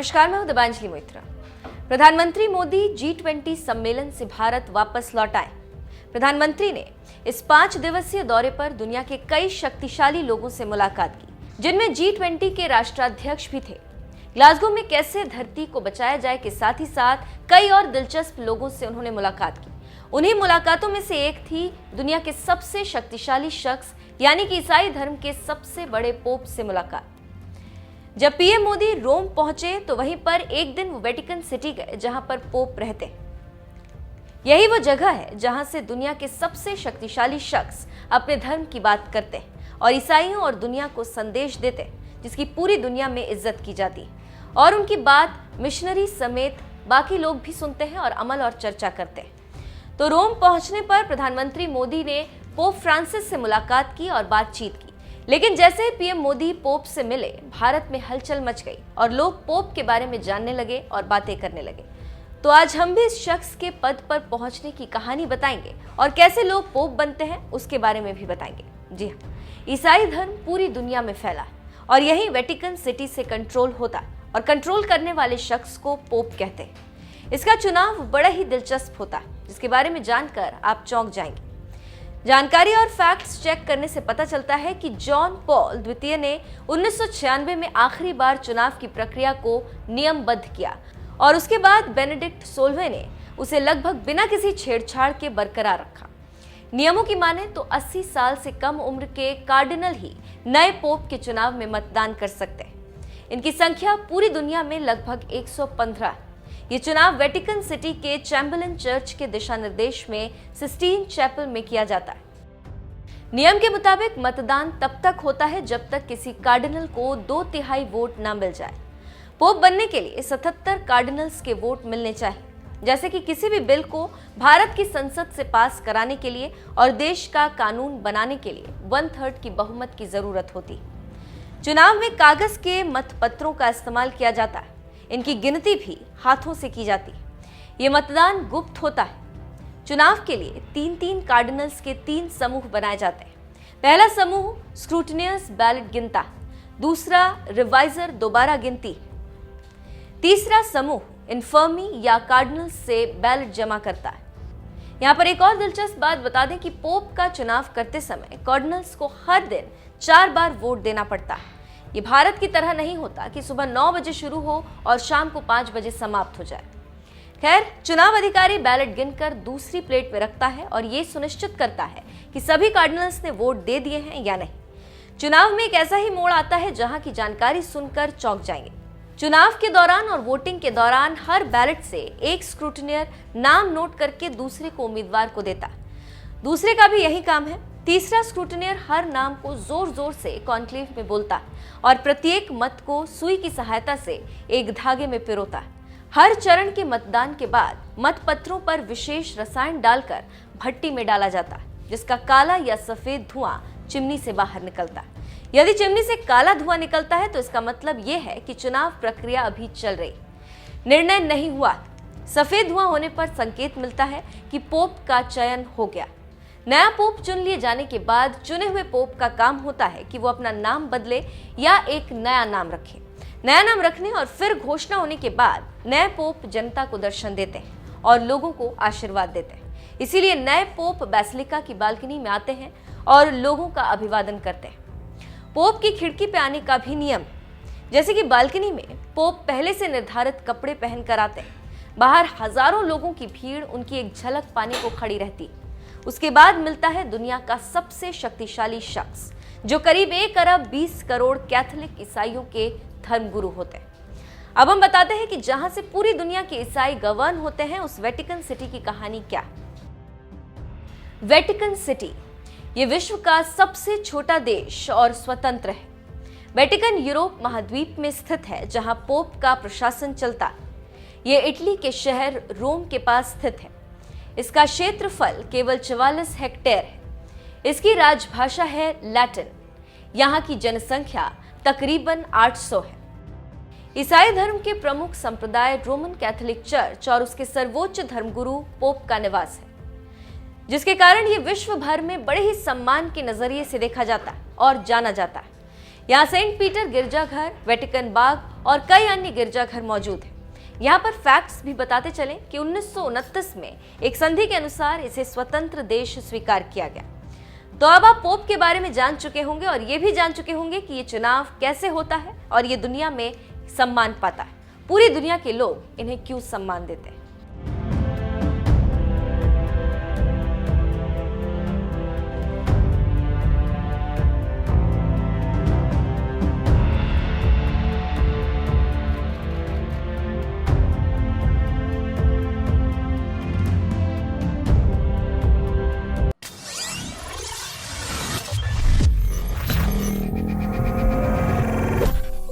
नमस्कार, मैं हूं दिबांजलि मोइत्रा। प्रधानमंत्री मोदी G20 सम्मेलन से भारत वापस लौट आए। प्रधानमंत्री ने इस 5 दिवसीय दौरे पर दुनिया के कई शक्तिशाली लोगों से मुलाकात की, जिनमें G20 के राष्ट्राध्यक्ष भी थे। ग्लासगो में कैसे धरती को बचाया जाए के साथ ही साथ कई और दिलचस्प लोगों से उन्होंने मुलाकात की। उन्हीं मुलाकातों में से एक थी दुनिया के सबसे शक्तिशाली शख्स यानी कि ईसाई धर्म के सबसे बड़े पोप से मुलाकात। जब पीएम मोदी रोम पहुंचे तो वहीं पर एक दिन वो वेटिकन सिटी गए, जहां पर पोप रहते हैं। यही वो जगह है जहां से दुनिया के सबसे शक्तिशाली शख्स अपने धर्म की बात करते हैं और ईसाइयों और दुनिया को संदेश देते हैं, जिसकी पूरी दुनिया में इज्जत की जाती है। और उनकी बात मिशनरी समेत बाकी लोग भी सुनते हैं और अमल और चर्चा करते हैं। तो रोम पहुंचने पर प्रधानमंत्री मोदी ने पोप फ्रांसिस से मुलाकात की और बातचीत की। लेकिन जैसे ही पीएम मोदी पोप से मिले, भारत में हलचल मच गई और लोग पोप के बारे में जानने लगे और बातें करने लगे। तो आज हम भी इस शख्स के पद पर पहुंचने की कहानी बताएंगे और कैसे लोग पोप बनते हैं उसके बारे में भी बताएंगे। जी हाँ, ईसाई धर्म पूरी दुनिया में फैला है और यही वेटिकन सिटी से कंट्रोल होता है और कंट्रोल करने वाले शख्स को पोप कहते हैं। इसका चुनाव बड़ा ही दिलचस्प होता है, जिसके बारे में जानकर आप चौंक जाएंगे। जानकारी और फैक्ट्स चेक करने से पता चलता है कि जॉन पॉल द्वितीय ने 1996 में आखिरी बार चुनाव की प्रक्रिया को नियमबद्ध किया और उसके बाद बेनेडिक्ट 16वें ने उसे लगभग बिना किसी छेड़छाड़ के बरकरार रखा। नियमों की माने तो 80 साल से कम उम्र के कार्डिनल ही नए पोप के चुनाव में मतदान कर सकते हैं। इनकी संख्या पूरी दुनिया में लगभग 115 है। ये चुनाव वेटिकन सिटी के चैम्बरलेन चर्च के दिशा निर्देश में सिस्टीन चैपल में किया जाता है। नियम के मुताबिक मतदान तब तक होता है जब तक किसी कार्डिनल को 2/3 वोट न मिल जाए। पोप बनने के लिए 77 कार्डिनल्स के वोट मिलने चाहिए। जैसे कि किसी भी बिल को भारत की संसद से पास कराने के लिए और देश का कानून बनाने के लिए 1/3 की बहुमत की जरूरत होती। चुनाव में कागज के मतपत्रों का इस्तेमाल किया जाता है। इनकी गिनती भी हाथों से की जाती है। ये मतदान गुप्त होता है। चुनाव के लिए 3-3 कार्डिनल्स के 3 समूह बनाए जाते हैं। पहला समूह स्क्रूटिनियस बैलेट गिनता, दूसरा रिवाइजर दोबारा गिनती, तीसरा समूह इन्फर्मी या कार्डिनल्स से बैलेट जमा करता है। यहाँ पर एक और दिलचस्प बात बता दें कि पोप का चुनाव करते समय कार्डिनल्स को हर दिन 4 बार वोट देना पड़ता है। ये भारत की तरह नहीं होता कि सुबह 9 बजे शुरू हो और शाम को 5 बजे समाप्त हो जाए। खैर, चुनाव अधिकारी बैलेट गिनकर दूसरी प्लेट में रखता है और ये सुनिश्चित करता है कि सभी कार्डिनल्स ने वोट दे दिए हैं या नहीं। चुनाव में एक ऐसा ही मोड़ आता है जहां की जानकारी सुनकर चौंक जाएंगे। चुनाव के दौरान और वोटिंग के दौरान हर बैलेट से एक स्क्रूटिनियर नाम नोट करके दूसरे को उम्मीदवार को देता। दूसरे का भी यही काम है। तीसरा स्क्रूटिनियर हर नाम को जोर जोर से कॉन्क्लेव में बोलता और प्रत्येक मत को सुई की सहायता से एक धागे में पिरोता। हर चरण के मतदान के बाद मतपत्रों पर विशेष रसायन डालकर भट्टी में डाला जाता, जिसका काला या सफेद धुआं चिमनी से बाहर निकलता। यदि चिमनी से काला धुआं निकलता है तो इसका मतलब यह है कि चुनाव प्रक्रिया अभी चल रही, निर्णय नहीं हुआ। सफेद धुआं होने पर संकेत मिलता है कि पोप का चयन हो गया। नया पोप चुन लिए जाने के बाद चुने हुए पोप का काम होता है कि वो अपना नाम बदले या एक नया नाम रखे। नया नाम रखने और फिर घोषणा होने के बाद नए पोप जनता को दर्शन देते हैं और लोगों को आशीर्वाद देते हैं। इसीलिए नए पोप बैसिलिका की बालकनी में आते हैं और लोगों का अभिवादन करते हैं। पोप की खिड़की पे आने का भी नियम, जैसे कि बालकनी में पोप पहले से निर्धारित कपड़े पहन कर आते हैं। बाहर हजारों लोगों की भीड़ उनकी एक झलक पाने को खड़ी रहती। उसके बाद मिलता है दुनिया का सबसे शक्तिशाली शख्स, जो करीब 1 अरब 20 करोड़ कैथोलिक ईसाइयों के धर्मगुरु होते हैं। अब हम बताते हैं कि जहां से पूरी दुनिया के ईसाई गवर्न होते हैं, उस वेटिकन सिटी की कहानी क्या। वेटिकन सिटी ये विश्व का सबसे छोटा देश और स्वतंत्र है। वेटिकन यूरोप महाद्वीप में स्थित है, जहां पोप का प्रशासन चलता है। ये इटली के शहर रोम के पास स्थित है। इसका क्षेत्रफल केवल 44 हेक्टेयर है। इसकी राजभाषा है लैटिन। यहाँ की जनसंख्या तकरीबन 800 है। ईसाई धर्म के प्रमुख संप्रदाय रोमन कैथोलिक चर्च और उसके सर्वोच्च धर्मगुरु पोप का निवास है, जिसके कारण ये विश्व भर में बड़े ही सम्मान के नजरिए से देखा जाता है और जाना जाता है। यहाँ सेंट पीटर गिरजाघर, वेटिकन बाग और कई अन्य गिरजाघर मौजूद हैं। यहाँ पर फैक्ट्स भी बताते चलें कि 1929 में एक संधि के अनुसार इसे स्वतंत्र देश स्वीकार किया गया। तो अब आप पोप के बारे में जान चुके होंगे और ये भी जान चुके होंगे कि ये चुनाव कैसे होता है और ये दुनिया में सम्मान पाता है। पूरी दुनिया के लोग इन्हें क्यों सम्मान देते हैं।